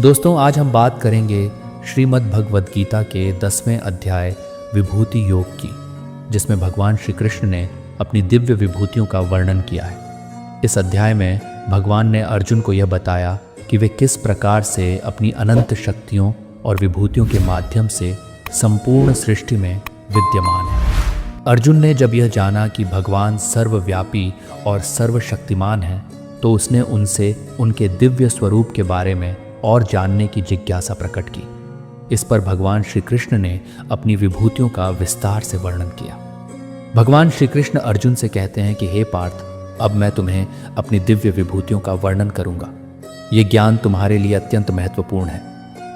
दोस्तों, आज हम बात करेंगे श्रीमद् भगवद गीता के 10वें अध्याय विभूति योग की, जिसमें भगवान श्री कृष्ण ने अपनी दिव्य विभूतियों का वर्णन किया है। इस अध्याय में भगवान ने अर्जुन को यह बताया कि वे किस प्रकार से अपनी अनंत शक्तियों और विभूतियों के माध्यम से संपूर्ण सृष्टि में विद्यमान है। अर्जुन ने जब यह जाना कि भगवान सर्वव्यापी और सर्वशक्तिमान हैं, तो उसने उनसे उनके दिव्य स्वरूप के बारे में और जानने की जिज्ञासा प्रकट की। इस पर भगवान श्री कृष्ण ने अपनी विभूतियों का विस्तार से वर्णन किया। भगवान श्री कृष्ण अर्जुन से कहते हैं कि हे पार्थ, अब मैं तुम्हें अपनी दिव्य विभूतियों का वर्णन करूंगा। ये ज्ञान तुम्हारे लिए अत्यंत महत्वपूर्ण है,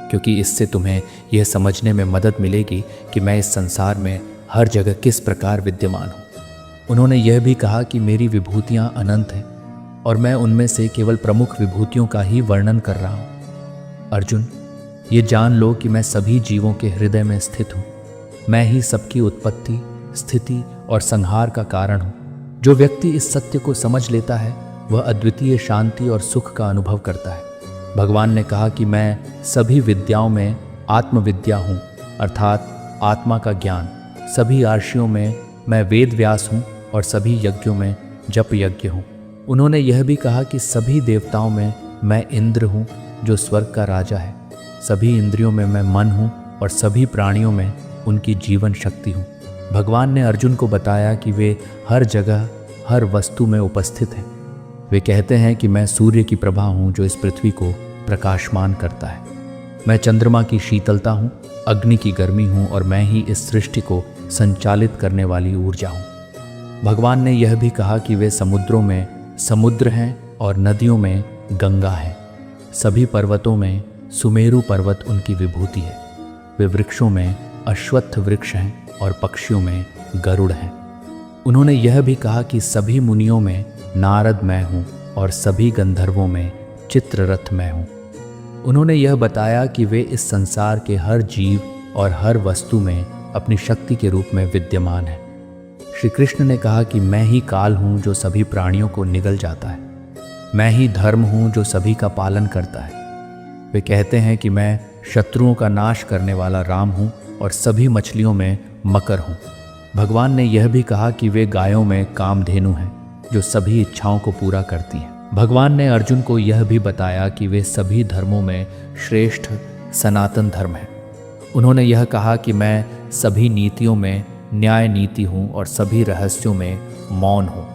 क्योंकि इससे तुम्हें यह समझने में मदद मिलेगी कि मैं इस संसार में हर जगह किस प्रकार विद्यमान हूँ। उन्होंने यह भी कहा कि मेरी विभूतियाँ अनंत हैं और मैं उनमें से केवल प्रमुख विभूतियों का ही वर्णन कर रहा हूँ। अर्जुन, ये जान लो कि मैं सभी जीवों के हृदय में स्थित हूँ। मैं ही सबकी उत्पत्ति, स्थिति और संहार का कारण हूँ। जो व्यक्ति इस सत्य को समझ लेता है, वह अद्वितीय शांति और सुख का अनुभव करता है। भगवान ने कहा कि मैं सभी विद्याओं में आत्मविद्या हूँ, अर्थात आत्मा का ज्ञान। सभी आर्षियों में मैं वेद व्यास हूँ और सभी यज्ञों में जप यज्ञ हूँ। उन्होंने यह भी कहा कि सभी देवताओं में मैं इंद्र हूँ, जो स्वर्ग का राजा है। सभी इंद्रियों में मैं मन हूँ और सभी प्राणियों में उनकी जीवन शक्ति हूँ। भगवान ने अर्जुन को बताया कि वे हर जगह हर वस्तु में उपस्थित हैं। वे कहते हैं कि मैं सूर्य की प्रभा हूँ, जो इस पृथ्वी को प्रकाशमान करता है। मैं चंद्रमा की शीतलता हूँ, अग्नि की गर्मी हूँ और मैं ही इस सृष्टि को संचालित करने वाली ऊर्जा हूँ। भगवान ने यह भी कहा कि वे समुद्रों में समुद्र हैं और नदियों में गंगा है। सभी पर्वतों में सुमेरु पर्वत उनकी विभूति है। वे वृक्षों में अश्वत्थ वृक्ष हैं और पक्षियों में गरुड़ हैं। उन्होंने यह भी कहा कि सभी मुनियों में नारद मैं हूँ और सभी गंधर्वों में चित्ररथ मैं हूँ। उन्होंने यह बताया कि वे इस संसार के हर जीव और हर वस्तु में अपनी शक्ति के रूप में विद्यमान हैं। श्री कृष्ण ने कहा कि मैं ही काल हूँ, जो सभी प्राणियों को निगल जाता है। मैं ही धर्म हूँ, जो सभी का पालन करता है। वे कहते हैं कि मैं शत्रुओं का नाश करने वाला राम हूँ और सभी मछलियों में मकर हूँ। भगवान ने यह भी कहा कि वे गायों में कामधेनु हैं, जो सभी इच्छाओं को पूरा करती हैं। भगवान ने अर्जुन को यह भी बताया कि वे सभी धर्मों में श्रेष्ठ सनातन धर्म है। उन्होंने यह कहा कि मैं सभी नीतियों में न्याय नीति हूँ और सभी रहस्यों में मौन हूँ।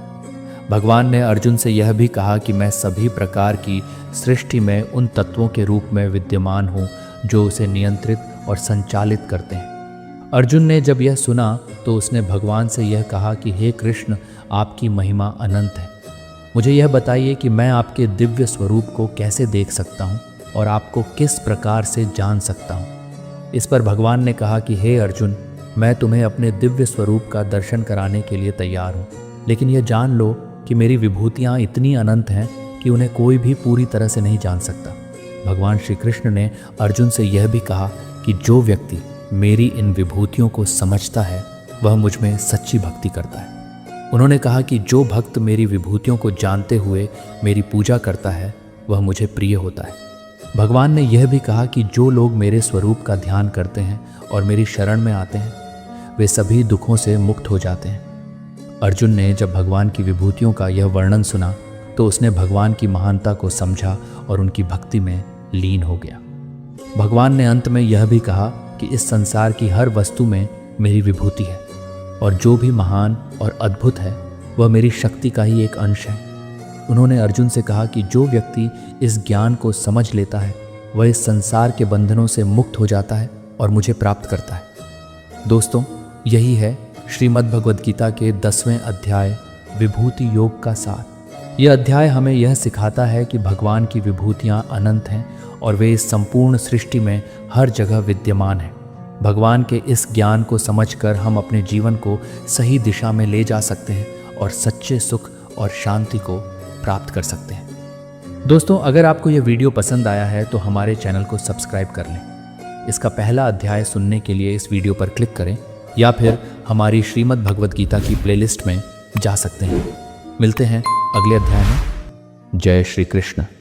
भगवान ने अर्जुन से यह भी कहा कि मैं सभी प्रकार की सृष्टि में उन तत्वों के रूप में विद्यमान हूँ, जो उसे नियंत्रित और संचालित करते हैं। अर्जुन ने जब यह सुना, तो उसने भगवान से यह कहा कि हे कृष्ण, आपकी महिमा अनंत है। मुझे यह बताइए कि मैं आपके दिव्य स्वरूप को कैसे देख सकता हूँ और आपको किस प्रकार से जान सकता हूँ। इस पर भगवान ने कहा कि हे अर्जुन, मैं तुम्हें अपने दिव्य स्वरूप का दर्शन कराने के लिए तैयार हूँ, लेकिन यह जान लो कि मेरी विभूतियाँ इतनी अनंत हैं कि उन्हें कोई भी पूरी तरह से नहीं जान सकता। भगवान श्री कृष्ण ने अर्जुन से यह भी कहा कि जो व्यक्ति मेरी इन विभूतियों को समझता है, वह मुझ में सच्ची भक्ति करता है। उन्होंने कहा कि जो भक्त मेरी विभूतियों को जानते हुए मेरी पूजा करता है, वह मुझे प्रिय होता है। भगवान ने यह भी कहा कि जो लोग मेरे स्वरूप का ध्यान करते हैं और मेरी शरण में आते हैं, वे सभी दुखों से मुक्त हो जाते हैं। अर्जुन ने जब भगवान की विभूतियों का यह वर्णन सुना, तो उसने भगवान की महानता को समझा और उनकी भक्ति में लीन हो गया। भगवान ने अंत में यह भी कहा कि इस संसार की हर वस्तु में मेरी विभूति है और जो भी महान और अद्भुत है, वह मेरी शक्ति का ही एक अंश है। उन्होंने अर्जुन से कहा कि जो व्यक्ति इस ज्ञान को समझ लेता है, वह इस संसार के बंधनों से मुक्त हो जाता है और मुझे प्राप्त करता है। दोस्तों, यही है श्रीमद् भगवद गीता के 10वें अध्याय विभूति योग का सार। यह अध्याय हमें यह सिखाता है कि भगवान की विभूतियाँ अनंत हैं और वे इस संपूर्ण सृष्टि में हर जगह विद्यमान हैं। भगवान के इस ज्ञान को समझकर हम अपने जीवन को सही दिशा में ले जा सकते हैं और सच्चे सुख और शांति को प्राप्त कर सकते हैं। दोस्तों, अगर आपको यह वीडियो पसंद आया है तो हमारे चैनल को सब्सक्राइब कर लें। इसका पहला अध्याय सुनने के लिए इस वीडियो पर क्लिक करें या फिर हमारी श्रीमद् भगवद गीता की प्लेलिस्ट में जा सकते हैं। मिलते हैं अगले अध्याय में। जय श्री कृष्ण।